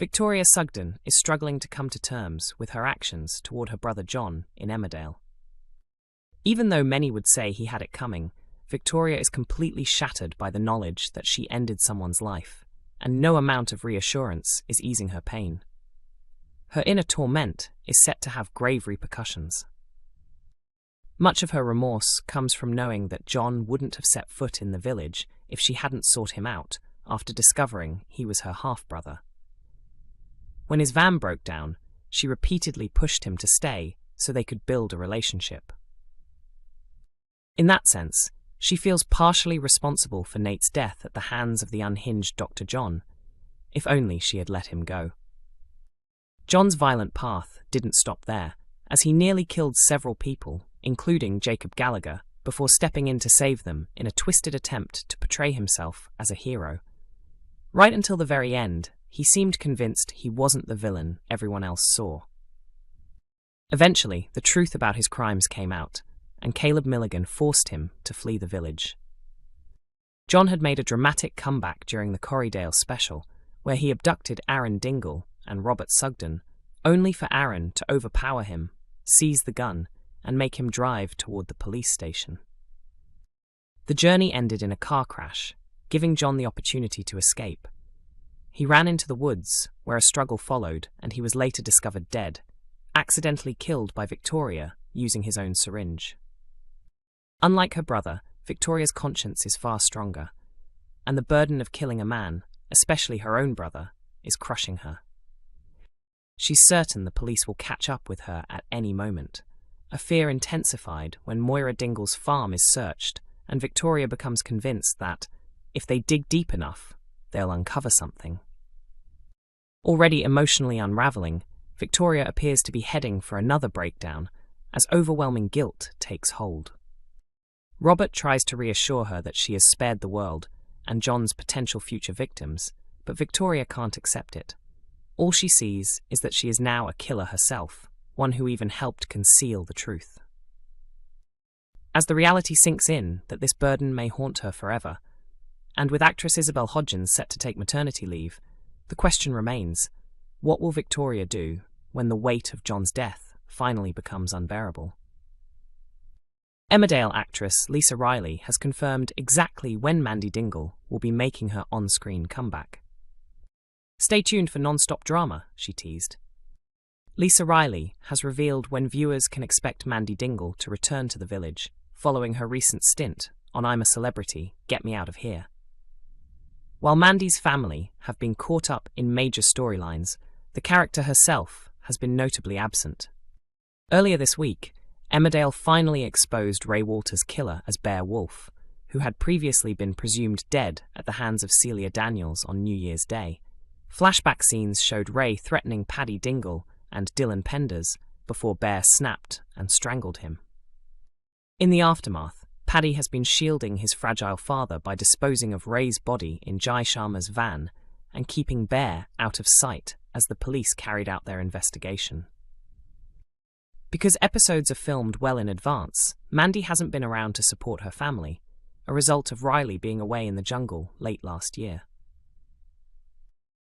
Victoria Sugden is struggling to come to terms with her actions toward her brother John in Emmerdale. Even though many would say he had it coming, Victoria is completely shattered by the knowledge that she ended someone's life, and no amount of reassurance is easing her pain. Her inner torment is set to have grave repercussions. Much of her remorse comes from knowing that John wouldn't have set foot in the village if she hadn't sought him out after discovering he was her half-brother. When his van broke down, she repeatedly pushed him to stay so they could build a relationship. In that sense, she feels partially responsible for Nate's death at the hands of the unhinged Dr. John, if only she had let him go. John's violent path didn't stop there, as he nearly killed several people, including Jacob Gallagher, before stepping in to save them in a twisted attempt to portray himself as a hero. Right until the very end, he seemed convinced he wasn't the villain everyone else saw. Eventually, the truth about his crimes came out, and Caleb Milligan forced him to flee the village. John had made a dramatic comeback during the Corriedale special, where he abducted Aaron Dingle and Robert Sugden, only for Aaron to overpower him, seize the gun, and make him drive toward the police station. The journey ended in a car crash, giving John the opportunity to escape. He ran into the woods, where a struggle followed, and he was later discovered dead, accidentally killed by Victoria using his own syringe. Unlike her brother, Victoria's conscience is far stronger, and the burden of killing a man, especially her own brother, is crushing her. She's certain the police will catch up with her at any moment, a fear intensified when Moira Dingle's farm is searched, and Victoria becomes convinced that, if they dig deep enough, they'll uncover something. Already emotionally unraveling, Victoria appears to be heading for another breakdown as overwhelming guilt takes hold. Robert tries to reassure her that she has spared the world and John's potential future victims, but Victoria can't accept it. All she sees is that she is now a killer herself, one who even helped conceal the truth. As the reality sinks in that this burden may haunt her forever, and with actress Isabel Hodgins set to take maternity leave, the question remains, what will Victoria do when the weight of John's death finally becomes unbearable? Emmerdale actress Lisa Riley has confirmed exactly when Mandy Dingle will be making her on-screen comeback. "Stay tuned for non-stop drama," she teased. Lisa Riley has revealed when viewers can expect Mandy Dingle to return to the village, following her recent stint on I'm a Celebrity, Get Me Out of Here. While Mandy's family have been caught up in major storylines, the character herself has been notably absent. Earlier this week, Emmerdale finally exposed Ray Walters' killer as Bear Wolf, who had previously been presumed dead at the hands of Celia Daniels on New Year's Day. Flashback scenes showed Ray threatening Paddy Dingle and Dylan Penders before Bear snapped and strangled him. In the aftermath, Paddy has been shielding his fragile father by disposing of Ray's body in Jai Sharma's van and keeping Bear out of sight as the police carried out their investigation. Because episodes are filmed well in advance, Mandy hasn't been around to support her family, a result of Riley being away in the jungle late last year.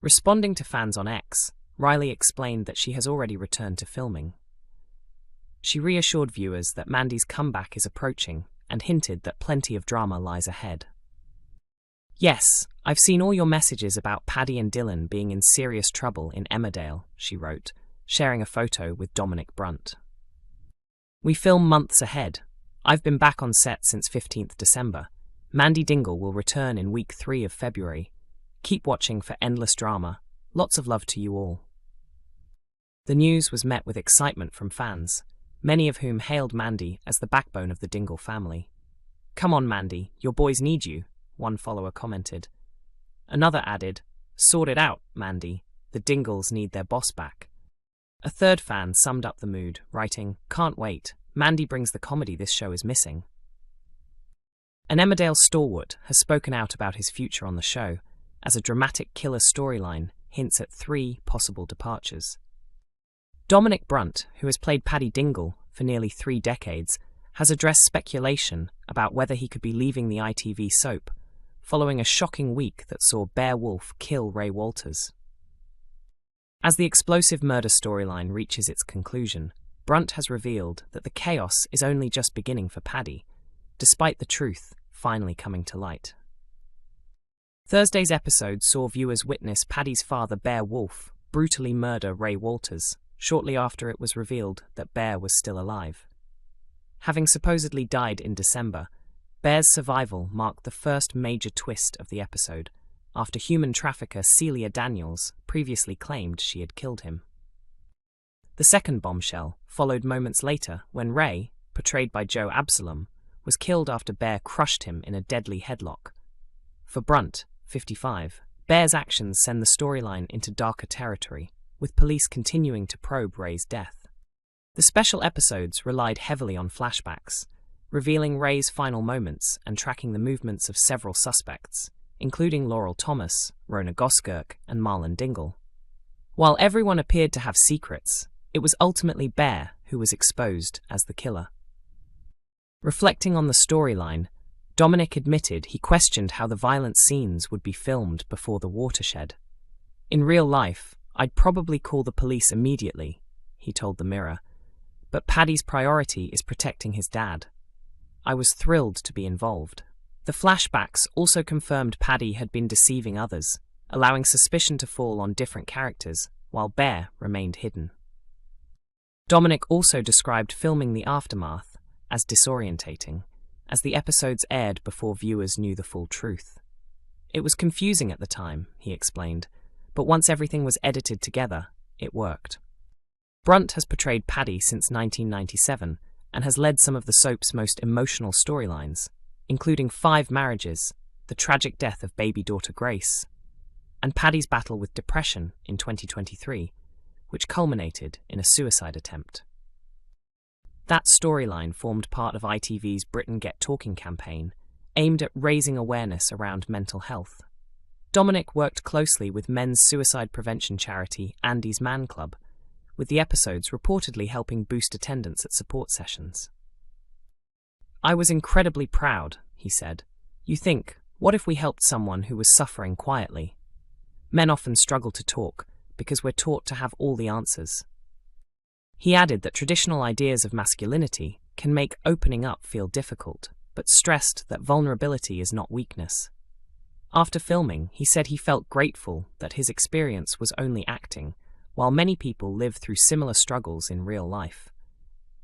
Responding to fans on X, Riley explained that she has already returned to filming. She reassured viewers that Mandy's comeback is approaching and hinted that plenty of drama lies ahead. "Yes, I've seen all your messages about Paddy and Dylan being in serious trouble in Emmerdale," she wrote, sharing a photo with Dominic Brunt. "We film months ahead. I've been back on set since 15th December. Mandy Dingle will return in week 3 of February. Keep watching for endless drama. Lots of love to you all." The news was met with excitement from fans, many of whom hailed Mandy as the backbone of the Dingle family. "Come on, Mandy, your boys need you," one follower commented. Another added, "Sort it out, Mandy. The Dingles need their boss back." A third fan summed up the mood, writing, "Can't wait. Mandy brings the comedy this show is missing." An Emmerdale stalwart has spoken out about his future on the show, as a dramatic killer storyline hints at 3 possible departures. Dominic Brunt, who has played Paddy Dingle for nearly 3 decades, has addressed speculation about whether he could be leaving the ITV soap, following a shocking week that saw Bear Wolf kill Ray Walters. As the explosive murder storyline reaches its conclusion, Brunt has revealed that the chaos is only just beginning for Paddy, despite the truth finally coming to light. Thursday's episode saw viewers witness Paddy's father, Bear Wolf, brutally murder Ray Walters shortly after it was revealed that Bear was still alive. Having supposedly died in December, Bear's survival marked the first major twist of the episode, after human trafficker Celia Daniels previously claimed she had killed him. The second bombshell followed moments later when Ray, portrayed by Joe Absalom, was killed after Bear crushed him in a deadly headlock. For Brunt, 55, Bear's actions send the storyline into darker territory, with police continuing to probe Ray's death. The special episodes relied heavily on flashbacks, revealing Ray's final moments and tracking the movements of several suspects, including Laurel Thomas, Rona Goskirk, and Marlon Dingle. While everyone appeared to have secrets, it was ultimately Bear who was exposed as the killer. Reflecting on the storyline, Dominic admitted he questioned how the violent scenes would be filmed before the watershed. "In real life, I'd probably call the police immediately," he told the Mirror, "but Paddy's priority is protecting his dad. I was thrilled to be involved." The flashbacks also confirmed Paddy had been deceiving others, allowing suspicion to fall on different characters, while Bear remained hidden. Dominic also described filming the aftermath as disorientating, as the episodes aired before viewers knew the full truth. "It was confusing at the time," he explained, "but once everything was edited together, it worked." Brunt has portrayed Paddy since 1997 and has led some of the soap's most emotional storylines, including 5 marriages, the tragic death of baby daughter Grace, and Paddy's battle with depression in 2023, which culminated in a suicide attempt. That storyline formed part of ITV's Britain Get Talking campaign, aimed at raising awareness around mental health. Dominic worked closely with men's suicide prevention charity Andy's Man Club, with the episodes reportedly helping boost attendance at support sessions. "I was incredibly proud," he said. "You think, what if we helped someone who was suffering quietly? Men often struggle to talk because we're taught to have all the answers." He added that traditional ideas of masculinity can make opening up feel difficult, but stressed that vulnerability is not weakness. After filming, he said he felt grateful that his experience was only acting, while many people live through similar struggles in real life.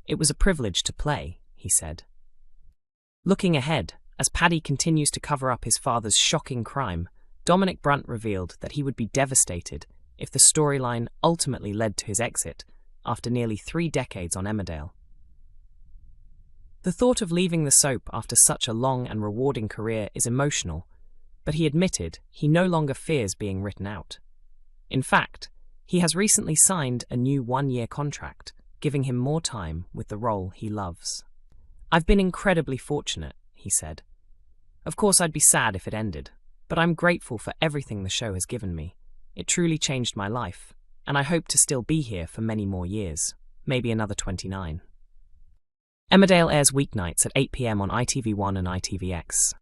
"It was a privilege to play," he said. Looking ahead, as Paddy continues to cover up his father's shocking crime, Dominic Brunt revealed that he would be devastated if the storyline ultimately led to his exit after nearly 3 decades on Emmerdale. The thought of leaving the soap after such a long and rewarding career is emotional, but he admitted he no longer fears being written out. In fact, he has recently signed a new 1-year contract, giving him more time with the role he loves. "I've been incredibly fortunate," he said. "Of course I'd be sad if it ended, but I'm grateful for everything the show has given me. It truly changed my life, and I hope to still be here for many more years, maybe another 29. Emmerdale airs weeknights at 8 p.m. on ITV1 and ITVX.